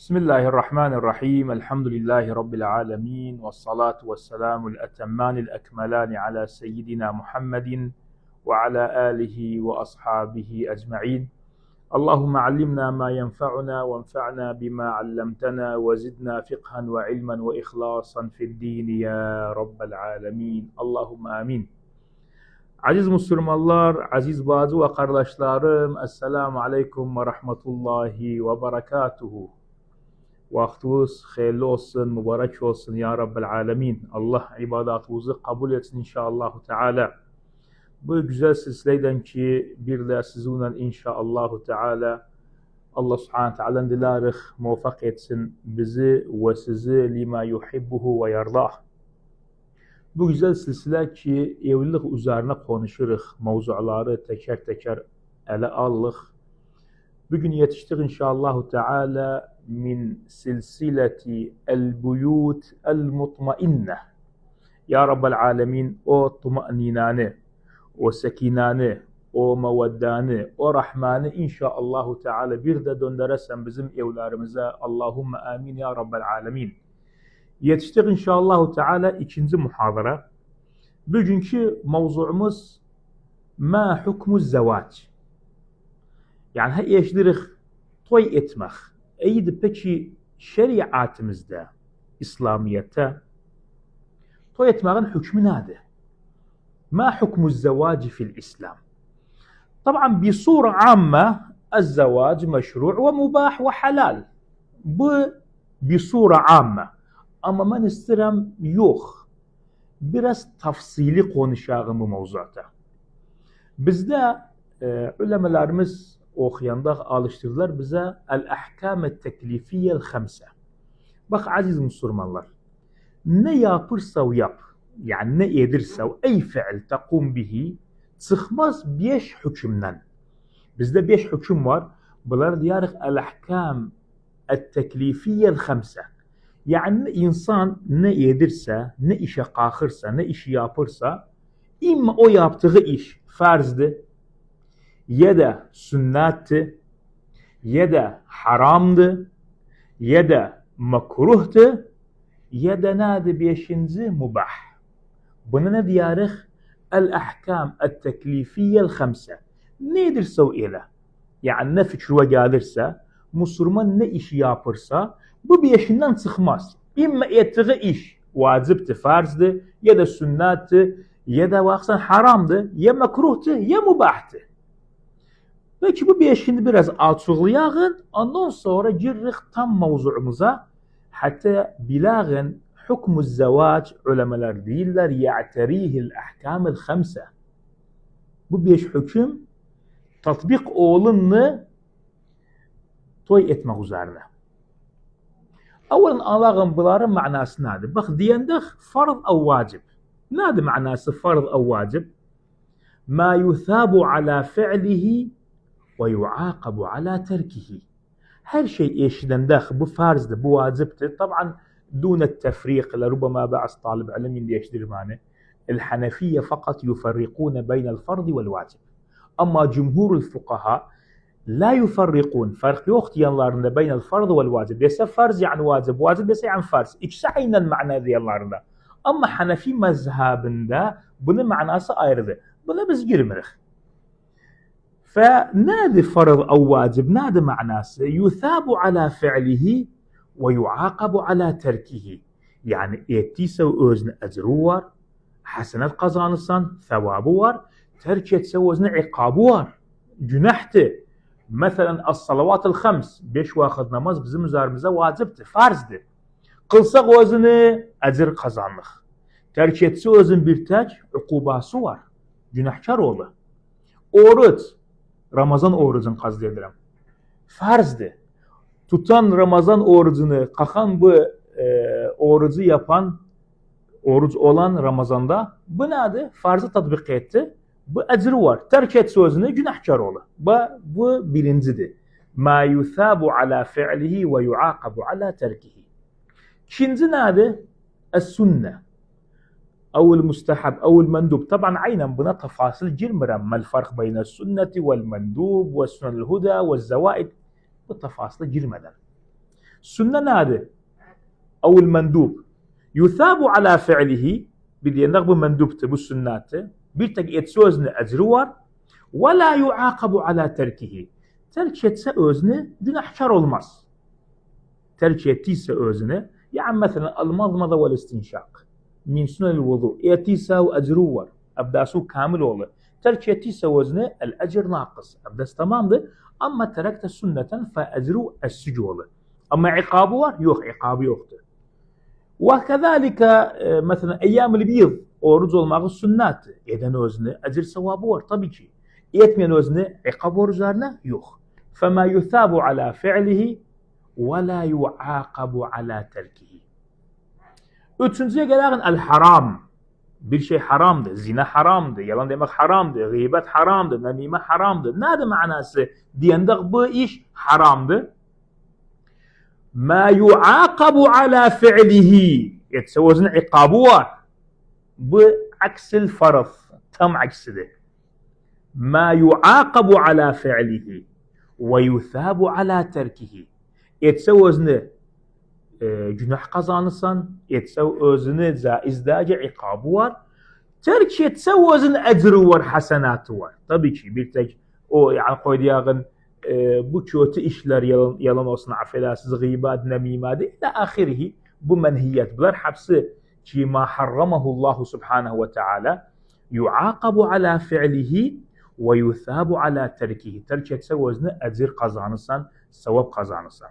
بسم الله الرحمن الرحيم الحمد لله رب العالمين والصلاة والسلام الأتمان الأكملان على سيدنا محمد وعلى آله وأصحابه أجمعين. اللهم علمنا ما ينفعنا وانفعنا بما علمتنا وزدنا فقها وعلما وإخلاصا في الدين يا رب العالمين. اللهم آمين. Aziz Müslümanlar, aziz bazı ve kardeşlerim, Esselamu Aleyküm ve Rahmetullahi ve Berekatuhu. Vaktiniz hayırlı olsun, mübarek olsun ya Rabbel Alemin. Allah ibadatımızı kabul etsin inşallah Teala. Bu güzel silsileden ki bir de sizinle inşallah Teala Allah Subhanahu Teala'dan dilerik muvaffak etsin bizi ve sizi lima yuhibbuhu ve yardah. Bu güzel silsile ki evlilik üzerine konuşuruz, mevzuları teker teker ele alırız. Bugün yetiştik inşallah Teala min silsileti el-buyut el-mutmainne. Ya Rabbel Alemin, o tuma'ninanı, o sekinanı, o meveddanı, o rahmanı inşallah Teala bir de döndüresen bizim evlerimize. Allahümme amin ya Rabbel Alemin. Yetiştik inşallah Teala ikinci muhadara. Bugünkü mevzuumuz ma hukmuz zevac. Yani eşlirik toy etmek. İyiydi peki şeriatımızda, İslamiyet'te toy etmeğin hükmü nedir? Ma hukmuz zevaci fil İslam? Tabii بصورة عامة الزواج مشروع ومباح وحلال. Bu بصورة عامة. Ama ben isterim yok. Biraz tafsili konuşalım bu mevzuata. Bizde ulemalarımız okuyanda alıştırdılar bize el-ahkam-et teklifiyye-l-hamse. Bak aziz Müslümanlar, ne yapırsa yap, yani ne edirse ey fiil takum bihi, çıkmaz 5 hükümden. Bizde 5 hüküm var. Bunlar diyarıq el-ahkam-et teklifiyye-l-hamse. Yani insan ne edirse, ne işe kalkırsa, ne işi yapırsa, imma o yaptığı iş farzdır, ya da sünnetti, ya da haramdı, ya da makruhtu, ya da nedir beşinci mubah. Buna ne diyarıq? El-ahkam el-teklifiyye-l-hamse. Nedirse o ile? Yani ne fikre gelirse, Müslüman ne işi yapırsa, bu beşinden çıkmaz. İmma ettiği iş vacipti, farzdı, ya da sünnetti, ya da vaksan haramdı, ya makruhtu, ya mubahtı. Peki bu beşini biraz açıklayalım, ondan sonra girrik tam mevzuumuza. Hatta bilağın hukmu zevac ulemalar değiller, ya'terihil ahkamil hamse. Bu 5 hüküm tatbik olunlu toy etmek üzerine. Evvelen anlayalım bunların manası nedir? Bak diyendik farz ev vacib. Nedir manası farz ev vacib? Ma yuthabu ala fi'lihi ve yuaqabu ala terkihi. Her şey eşidendik bu farzdır, bu vaciptir. Tabii دون التفريق لربما بعض طالب علم يشدر معنى الحنفية فقط يفرقون بين الفرض والواجب. أما جمهور الفقهاء لا يفرقون فرق يختيارlarında بين الفرض والواجب. Dese farz yani vacip, vacip dese yani farz. İkisi aynı mana diyorlarında. Ama Hanefi mezhebinde bunun manası ayrıdır. Buna biz girmirik. فنادي فرض أو واجب نادي معناسه يثاب على فعله ويعاقب على تركه. Yani ettiyse özne ecru var, hasenet kazanırsan sevabı var, terk etse özne ikabı var, günahtı. Mesela as-salavatul khams, 5 vakit namaz bizim üzerimize vacipti, farzdı. Kılsak özünü ecir kazanırıq. Terk etse özün bir tek ukubası var, günahkar olur. Oruç, Ramazan orucunu kazdı edirəm. Farzdı. Tutan Ramazan orucunu, kalkan bu orucu yapan, oruç olan Ramazan'da bu nedir? Farzı tatbik etti. Bu ecri var. Terk et sözünü günahkar olur. Bu birincidir. Ma yuthabu ala fi'lihi ve yuaqabu ala terkihi. İkinci nedir? Es-sünne. أو المستحب أو المندوب. طبعا عينا بنا تفاصيل جرمرا ما الفرق بين السنة والمندوب والسنن الهدى والزوائد. Bu tafaslı girmeden. سنة نادي أو المندوب يثاب على فعله بدي نغب مندوبته بالسنات بيتك يتسوزن أجروار ولا يعاقب على تركه ترك يتسوزن دون أحشر المص ترك يتسوزن يعني مثلا المضمضة والاستنشاق من سنن الوضوء يتساو أجروار أبداسو كامل والله ترك يتسوزن الأجر ناقص أبداس تمام ده أما تركت سنة فأجرو السجول أما عقابه يوخ عقاب يوخته وكذلك مثلا أيام البيض ورجل مع السنات إذا نوزن أجر ثوابور طبيعي يتم نوزن عقاب رجالنا يوخ فما يثاب على فعله ولا يعاقب على تركه. Üçüncüye gelen el-haram. Bir şey haramdır. Zina haramdır. Yalan demek haramdır. Gıybet haramdır. Namime haramdır. Nedir manası? Diyendek bu iş haramdır. Ma yu'aqabu ala fi'lihi. Yetsevozun iqabu var. Bu aksil farz. Tam aksidir. Ma yu'aqabu ala fi'lihi. Ve yuthabu ala terkihi. Yetsevozun günah kazanırsan, yetsev özünü zaizdaca iqabı var. Terk yetsev özün ecri var, hasenatı var. Tabii ki bir tek o yani koydiyağın bu kötü işler yalan olsun, affedersiniz, gıybet, nemimade ila ahirihi bu menhiyet. Bunlar hepsi ki ma harramahullahu subhanahu ve teala yuaqabu ala fi'lihi ve yuthabu ala terkihi. Terk yetsev özünü ecir kazanırsan, sevap kazanırsan.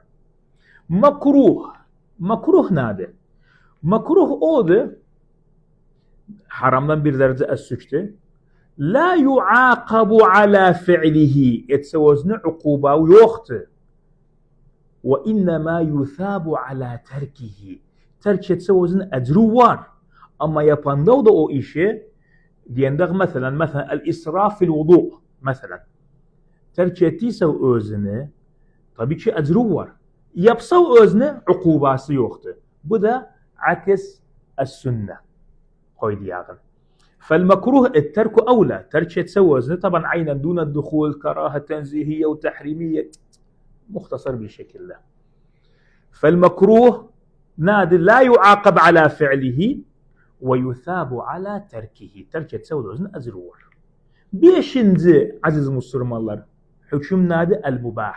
Makruh. Makruh nedir? Makruh odur. Haramdan bir derece es-sükti. La yuaqabu ala fi'lihi. Etsevozunu ukuba yoktu. Ve innema yuthabu ala terkihi. Terk etsevozunu ecru var. Ama yapanda da o işi diyendek mesela el-israf fil vudu. Mesela. Terk ettiyse özünü tabii ki ecru var. Yapsa özne ukubası yoktu. Bu da akis es-sünne. Koydu yağın. فالمكروه الترك أولى. ترك تسوي وزنه طبعا عينا دون الدخول كراهة تنزيهية وتحريمية مختصر بالشكل ده. فالمكروه نادي لا يعاقب على فعله ويثاب على تركه. ترك تسوي وزنه أزرور. بيشنزي عزيز مسلمانlar hüküm nadi el-mubah.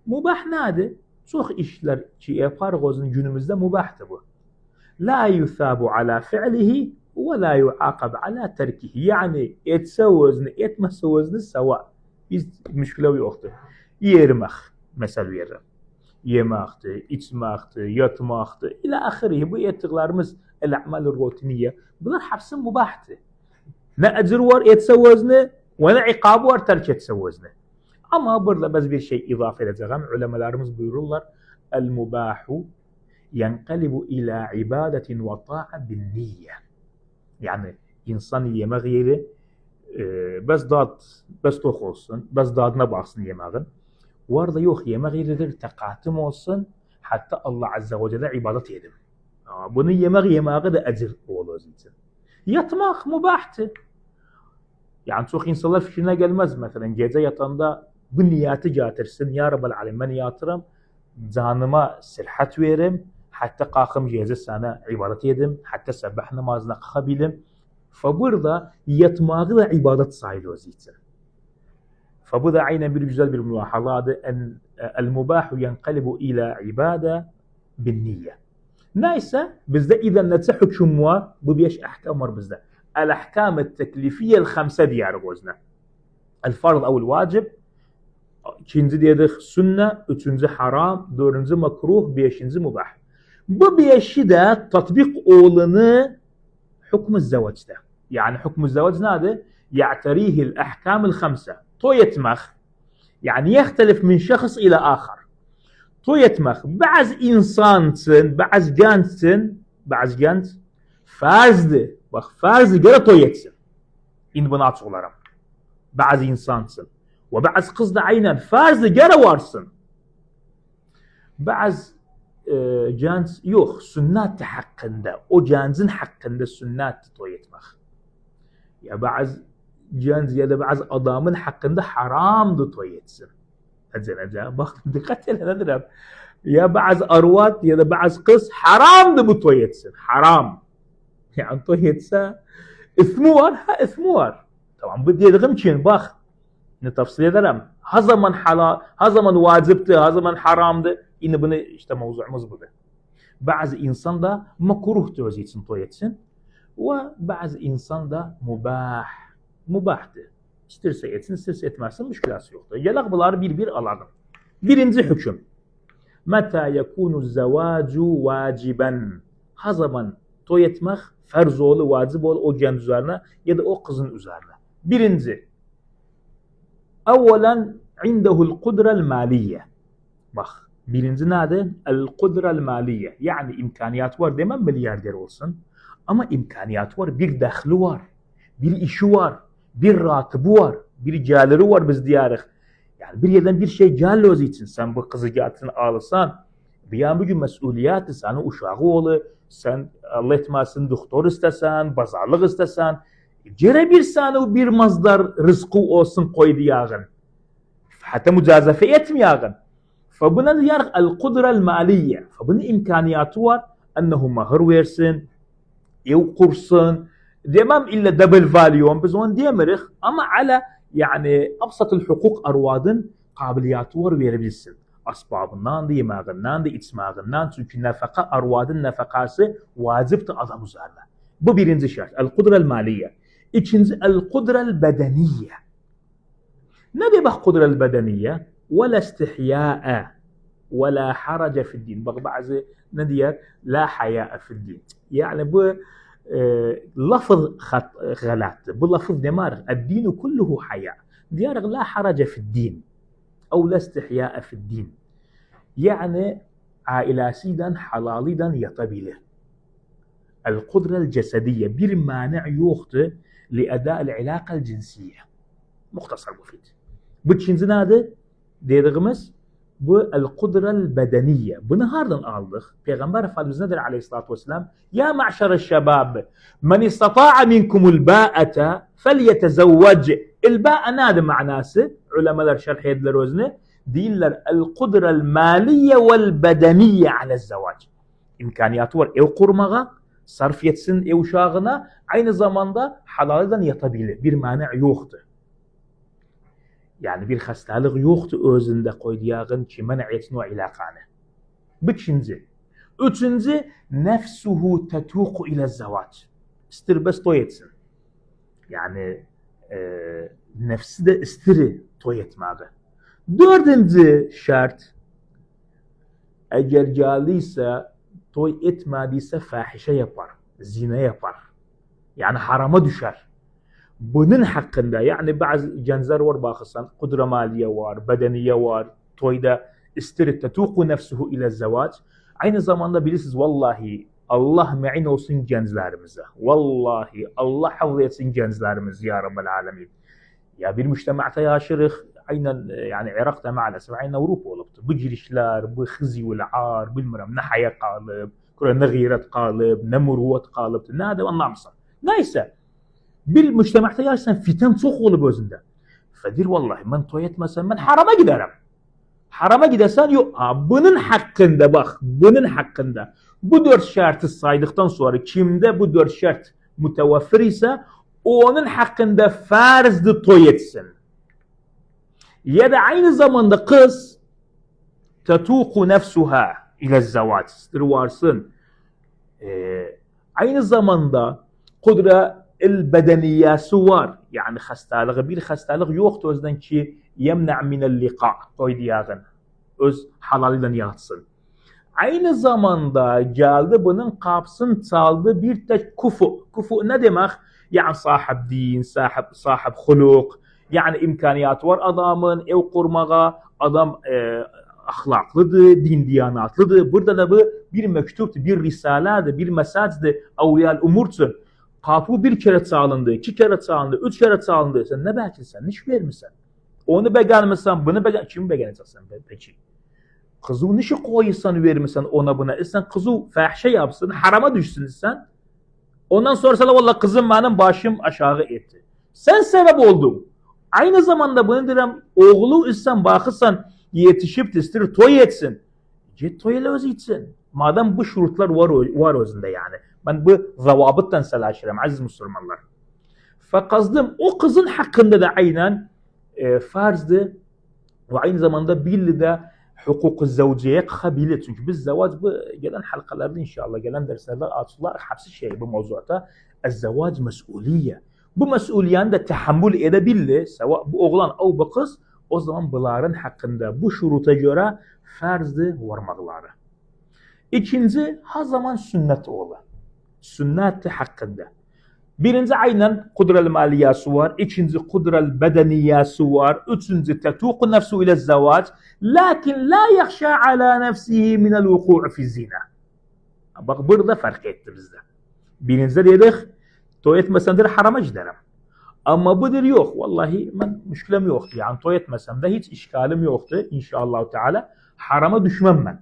Mubah nedir? Çok işler ki yaparız günümüzde mubahtır bu. La yuthabu ala fi'lihi ve la yuaqab ala terkihi. Yani etse vezni, etmezse vezni sava. Biz müşküle yoktur. Yemek mesela verir. Yemekti, içmekti, yatmaktı ila ahirihi. Bu ettiklerimiz el-a'mal rutiniye. Bunlar hepsi mubahtır. Ne ecir var etse vezni ve ne iqabı var terk etse vezni. Ama burada biz bir şey izafe edeceğim. Ulemalarımız buyururlar. El-mubahu yenqalibu ila ibadetin ve ta'a bin niyye. Yani insan yemek yeri bes tok olsun, bes dadına baksın yemeğin. Orada yok yemek yeridir, tekatim olsun. Hatta Allah Azze ve Celle ibadet edin. Bunu yemeği de ecir olur için. Yatmak mubahtır. Yani çok insanlar fikrine gelmez mesela gece yatanda bu niyeti getirsin. Ya Rabbel Alem ben yatırım, canıma sıhhat verim, hatta kalkım gece sana ibadet edim, hatta sabah namazına kalkabilim. Faburda yatmağı da ibadet sayılır o için. Fabu da aynen bir güzel bir mülahazadır. El-mubahu yenqalibu ila ibade bin niyye. Neyse bizde izen netse hüküm var, bu 5 ahkam var bizde. الأحكام التكليفية الخمسة ديار غوزنا الفرض أو الواجب ikinci dedik sünne, üçüncü haram, dördüncü makruh, beşinci mubah. Bu beşi de tatbik olanı hükmü zevacda. Yani hükmü zevac nedir? يعتريه الأحكام الخمسة. توي يتمخ يعني يختلف من شخص إلى آخر. توي يتمخ بعض إنسان بعض جانس farzdır. Bak farzı göre toy etsin. İn bunu açıklarım. Bazı insansın. Ve bazı kız da aynen farzı göre varsın. Bazı cans yok. Sünnet hakkında. O cansın hakkında sünnet toy etmek. Ya bazı cans ya da bazı adamın hakkında haramdı toy etsin. Hadi bak dikkat edin nedir? Ya bazı arvat ya da bazı kız haramdı bu toy etsin. Haram. Yani toy etse ismi var, ha ismi var. Tamam bu dediğim için bak ne tavsiye ederim. Ha zaman halal, ha zaman vacipti, ha zaman haramdı. Yine bunu işte mevzuumuz bu. Bazı insan da makruh toy etsin, toy etsin. Ve bazı insan da mubah. Mubahtı. İsterse etsin, isterse etmezsin, müşkülası yoktur. Gelak bunları bir alalım. Birinci hüküm. Meta yekunu zevacu vaciben. Ha zaman toy etmek farz olur, vacip olur o genç üzerine ya da o kızın üzerine. Birinci. Evvelen indehul kudrel maliye. Bak. Birinci nedir? El kudrel maliye. Yani imkaniyat var demem milyarder olsun. Ama imkaniyat var. Bir dahli var. Bir işi var. Bir ratibi var. Bir geliri var biz diyarıq. Yani bir yerden bir şey gelloz için sen bu kızı getirin alırsan bir yan bir gün mesuliyeti sana uşağı olur. Sen Allah etmesin doktor istesen, bazarlık istesen. Cere bir sana bir mazdar rızkı olsun koydu yağın. Hatta mücazafe etmeyağın. Fabuna diyarıq el-kudrel maliye. Fabunun imkaniyatı var. Ennehu mahır versin. Ev kursun. Demem illa double value. Biz onu diyemirik. Ama ala yani absatıl hukuk arvadın kabiliyatı var verebilirsin. Asbabından da, yemeğinden de, içmeğinden. Çünkü nefaka, arvadın nefakası vacipti adam üzerine. Bu birinci şart. El-kudrel maliye. İkinci el-kudrel bedeniye. Ne demek kudrel bedeniye? ولا استحياء ولا حرج في الدين. بقى بعض ندير لا حياء في الدين. يعني bu لفظ غلط. Bu lafız demar. الدين كله حياء. ديار لا حرج في الدين أو لا استحياء في الدين. يعني عائلاسيدن حلاليدن يطبيله. القدرة الجسدية bir مانع yoktu لأداء العلاقة الجنسية. مختصر مفيد. Bu ikinci nedir? Dediğimiz bu el-kudrel bedeniye. Bunu hardan aldık? Peygamber Efendimiz nedir aleyhissalatü vesselam? Ya ma'şerel şebab, men istata'a minkumul ba'ate felyetezevvec. El-ba'a nedir manası? Ulemalar şerh edilir özne. Değiller el-kudrel maliye vel bedeniye aleyhissevac. İmkaniyatı var ev kurmağa, sarf etsin ev uşağına, aynı zamanda halaliden yatabilir. Bir mani yoktur. Yani bir hastalık yoktu özünde koyduyağın ki men'a etsin o ilaqanı. Bu ikinci. Üçüncü, nefsuhu tetuqu ile zevac. İstir toy etsin. Yani nefsi de istiri toy etmeyi. Dördüncü şart, eğer geliyse toy etmediyse fahişe yapar, zina yapar. Yani harama düşer. Bunun hakkında yani bazı gençler var bakırsan kudre maliye var, bedeniye var, toyda istirir tetuqu nefsuhu ile zevac. Aynı zamanda bilirsiniz vallahi Allah me'in olsun gençlerimize. Vallahi Allah hafız etsin gençlerimiz ya Rabbel Alemin. Ya bir müştemaata yaşırıq. Aynen yani Irak'ta maalesef aynen Avrupa olubdu. Bu girişler, bu hızı ve ar, bilmirəm ne haya qalıb, ne gıyret qalıb, ne muruvvet qalıbdı. Ne adı anlamsın. Neyse. Bir müştemaata yaşsan fiten çok olub özünde. Fedir vallahi ben toy etmesem ben harama giderim. Harama gidersen yok. Bunun hakkında bak. Bunun hakkında. Bu dört şartı saydıktan sonra kimde bu dört şart mütevaffir ise onun hakkında farzdı toy etsin. Ya da aynı zamanda kız tetuqu nefsuha ile zevac. Varsın. Aynı zamanda kudre el bedeniyası var. Yani hastalığı bir hastalık yoktu özden ki yemna minel liqa toy diyağın. Öz halalinden yatsın. Aynı zamanda geldi bunun kapsın çaldı bir tek kufu. Kufu ne demek? Yani sahip din, sahip huluk. Yani imkaniyatı var adamın ev kurmağa, adam ahlaklıdır, din diyanatlıdır. Burada da bu bir mektuptu, bir risaledir, bir mesajdır. Avliyal umursun. Kapı bir kere çalındı, iki kere çalındı, üç kere çalındı. Sen ne bekliyorsun? Niş vermişsen? Onu beğenmişsen, bunu beğen... Kimi beğeneceksin peki? Kızı nişi koyuyorsan vermişsen ona buna. Sen kızı fahşe yapsın, harama düşsün sen. Ondan sonra sana vallahi kızım benim başım aşağı etti. Sen sebep oldun. Aynı zamanda bunu derim, oğlu isen bakırsan yetişip istir toy etsin. Get toyla özü için. Madem bu şurutlar var özünde yani. Ben bu zavabıttan selaşırım aziz Müslümanlar. Fakazdım o kızın hakkında da aynen farzdı ve aynı zamanda billi de hukuk-u zavciyeye kabili. Çünkü biz zavac bu gelen halkalarda inşallah gelen derslerde atıllar hepsi şey bu mevzuata. El-zavac mesuliye. Bu mesuliyenin de tahammül edebilli. Bu oğlan o bu kız o zaman bunların hakkında bu şuruta göre farzdı varmakları. İkinci her zaman sünnet oğlu. Sünnet hakkında. Birinci aynen kudrel maliyası var. İkinci kudrel bedeniyası var. Üçüncü tetuku nefsu ile zavac. Lakin la yakşa ala nefsihi minel vuku'u fi zina. Bak burada fark etti bizde. Birinci dedik toy etmesendir harama giderim. Ama budur yok. Vallahi ben müşkülem yoktu. Yani toy etmesem de hiç işgalim yoktu. İnşallah Teala harama düşmem ben.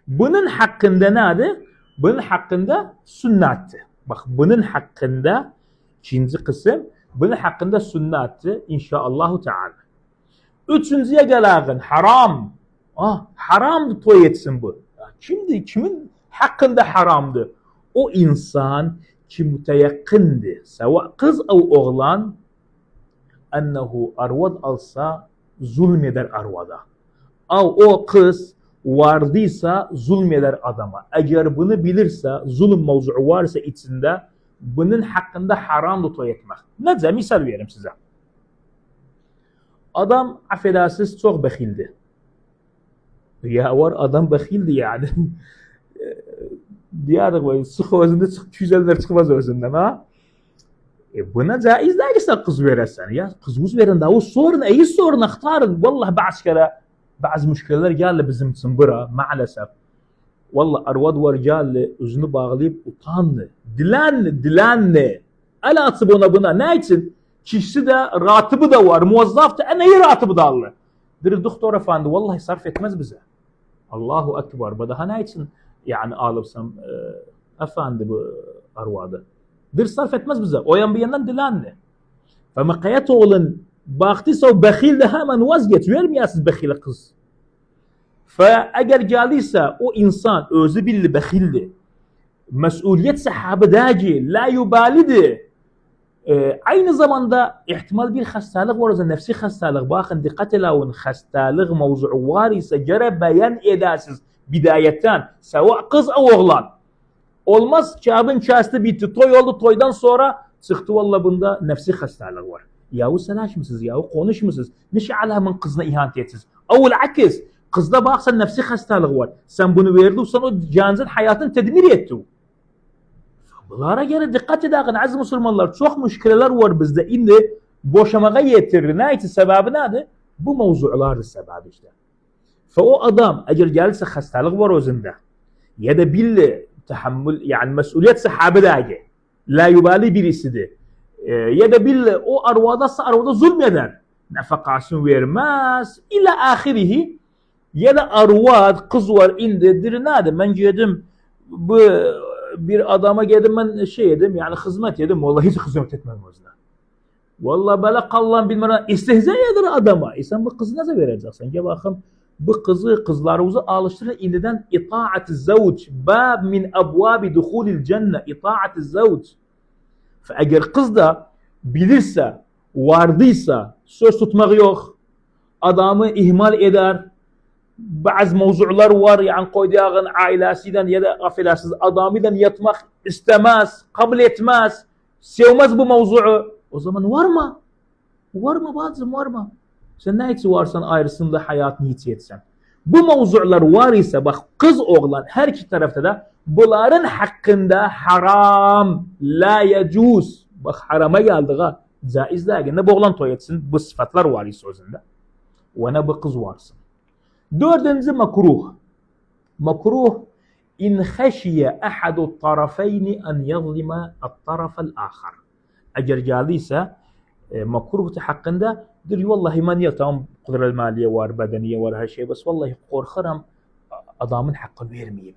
Bunun hakkında neydi? Bunun hakkında sünnetti. Bak bunun hakkında ikinci kısım bunun hakkında sünnetti inşallah Teala. Üçüncüye gelen haram. Haramdı toy etsin bu. Kimdi? Kimin hakkında haramdı? O insan ki müteyakkindi. Seva kız o oğlan ennehu arvad alsa zulmeder arvada. O kız vardıysa zulmeder adama. Eğer bunu bilirse, zulüm mevzuu varsa içinde bunun hakkında haramdı toy etmek. Nece? Misal vereyim size. Adam affedersiniz çok bekildi. Ya var adam bekildi yani. Diyardık böyle sık özünde çık, güzeller çıkmaz özünden ha. Buna caiz değilse kız verirsen ya. Kız verin de o sorun, iyi sorun aktarın. Vallahi bazı kere bazı müşküleler geldi bizim için bura maalesef. Vallahi arvad var geldi özünü bağlayıp utandı. Dilenli. El atıp buna. Ne için? Kişisi de ratıbı da var. Muvazzaf da neyi ratıbı da Allah. Bir doktor efendi vallahi sarf etmez bize. Allahu Ekber. Bu daha ne için yani alıpsam efendi bu arvadı. Bir sarf etmez bize. O yan bir yandan dilenli. Ama kayat oğlun baktıysa o bekil de hemen vazgeç. Vermeyəsiniz bekile kız. Eğer geldiyse o insan özü billi bekildi. Mesuliyet sahabedagi la yubalidi. Aynı zamanda ihtimal bir hastalık var. Nefsi hastalık. Bakın dikkat edin. Hastalık mevzuu var ise göre beyan edəsiniz bidayetten. Seva kız o oğlan. Olmaz kağıdın kastı bitti. Toy oldu. Toydan sonra çıktı valla bunda nefsi hastalık var. Yahu sanaşmışsınız, yahu konuşmuşsunuz. Neşe alamen kızına ihanet etsiz. Avul akis. Kızda baksan nefsi hastalık var. Sen bunu verdiysen o cansın hayatını tedmir etti. Bunlara göre dikkat edin aziz Müslümanlar. Çok müşkileler var bizde. İndi boşamaya yetirir. Ne için? Sebebi neydi? Bu mevzulardı sebebi işte. O adam eğer gelirse hastalık var özünde. Ya da billi tahammül yani mesuliyet sahabedagi. La yubali birisidir. Ya da billi o arvada zulmeder. Nefakasını vermez. İla ahirihi. Ya da arvad kız var indidir. Neydi? Ben geldim bu bir adama geldim ben şey yedim yani hizmet yedim. Vallahi hiç hizmet etmem özüne. Vallahi böyle kallan bilmem istihza eder adama. Sen bu kızı nasıl vereceksin? Gel bakın bu kızlarımızı alıştırın indiden itaat-ı zavc. Bab min abwabi dukhulil cennet. İtaat-ı zavc. Eğer kız da bilirse, vardıysa söz tutmak yok. Adamı ihmal eder. Bazı mevzular var yani koyduğun ailesinden ya da affedersiniz adamıyla yatmak istemez, kabul etmez, sevmez bu mevzuu. O zaman var mı? Var mı bacım var mı? Sen ne için varsan ayrısında hayatını hiç yetsen. Bu mevzular var ise bak kız oğlan her iki tarafta da bunların hakkında haram, la yecuz. Bak harama geldi ha. Caiz değil. Ne bu oğlan toy etsin bu sıfatlar var ise özünde. Ve ne bu kız varsın. Dördüncü makruh. Makruh in khashiye ahadu tarafayni en yazlima at-tarafal akhar. Eğer geldiyse makruh hakkında der vallahi man ya tamam kudret maliye var, bedeniye var her şey bas vallahi korkarım adamın hakkını vermeyeyim.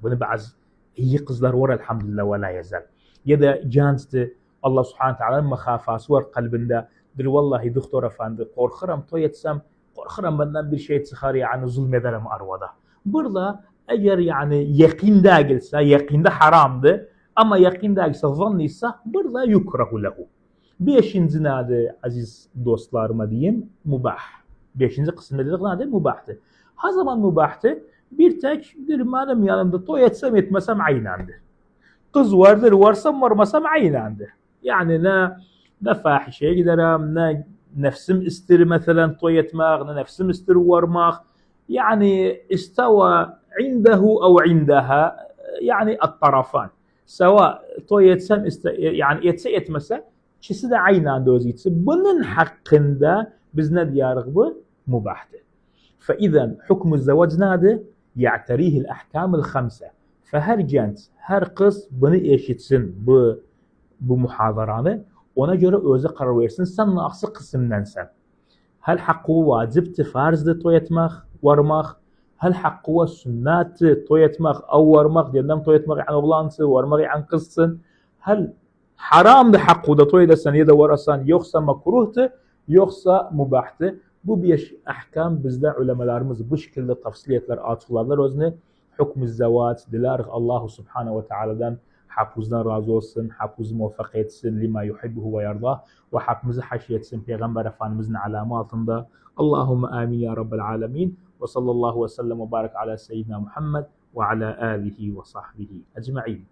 Bunu bazı iyi kızlar var elhamdülillah ve la yazal. Ya da canstı Allah subhanahu teala mahafası var kalbinde der vallahi doktor efendi korkarım toy etsem korkarım benden bir şey çıkar yani zulmederim arvada. Burada eğer yani yakinde gelse, yakinde haramdı ama yakinde gelse zannıysa burada yukrahu lehu. Beşinci nedir aziz dostlarıma diyeyim? Mubah. Beşinci kısımda dedik nedir? Mubahtı. Ha zaman mubahtı? Bir tek bir benim yanımda toy etsem etmesem aynandır. Kız vardır varsam varmasam aynandır. Yani ne fahişeye giderim, ne nefsim ister مثلا toy etmek, ne nefsim ister varmak. يعني استوى عنده أو عندها يعني الطرفان سواء toy etsem yani etse etmese ikisi de aynı anda özgürtse bunun hakkında biz ne diyarız bu? Mubahtır. فإذا حكم الزواج نادي يعتريه الأحكام الخمسة فهر جنس her kız bunu eşitsin bu muhadaranı ona göre özü karar versin sen naksı kısımdan sen. هل حقه واجبتي فرض toy etmek varmak هل حقه سنات toy etmek أو varmak diyelim toy etmek yani oğlansın varmak yani kızsın هل haramdı hakkı da toy desen ya da varasan yoksa makruhtu yoksa mubahtı bu bir ahkam bizde ulemalarımız bu şekilde tafsiliyetler açıklarlar özne hükmü zevat diler Allah subhanahu ve teala'dan hafızdan razı olsun, hafız muvaffak etsin lima yuhibbuhu ve yardah ve hafımızı haşi etsin Peygamber Efendimizin alamı altında. Allahümme amin ya Rabbel alemin ve sallallahu ve sellem ve barik ala seyyidina Muhammed ve ala alihi ve sahbihi ecma'in.